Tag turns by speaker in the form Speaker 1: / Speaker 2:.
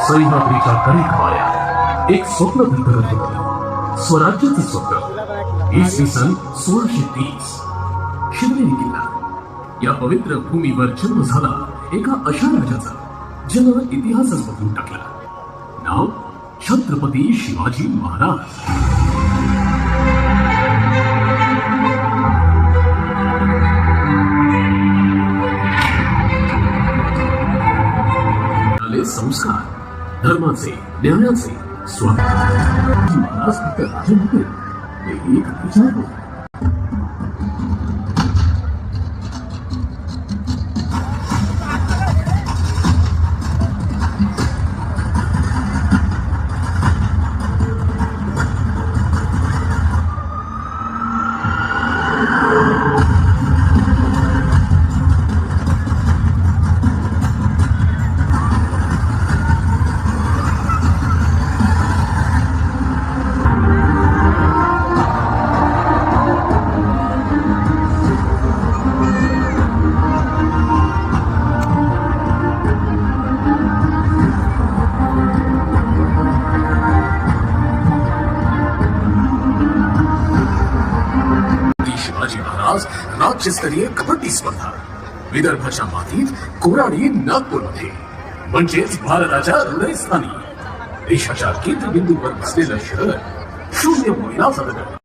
Speaker 1: सह्याद्रीच्या कडेकवाऱ्यात एक स्वप्न भिंतरत होतं, स्वराज्याचं स्वप्न. इसवी सन 1630 शिवनेरी किल्ला. या पवित्र भूमीवर जन्म झाला एका अशा राजाचा ज्यानं इतिहासच बदलून टाकला. नाव छत्रपती शिवाजी महाराज. संस्कार, धर्माचे, न्यायाचे स्वागत. महाराज फक्त राजे नव्हते, ते एक विचार होते. शिवाजी महाराज राज्यस्तरीय कबड्डी स्पर्धा. विदर्भाच्या मातीत कोराडी नागपूरमध्ये, म्हणजेच भारताच्या हृदयस्थानी, देशाच्या केंद्रबिंदूवर बसलेलं शहर, 0 मैलाचा दगड.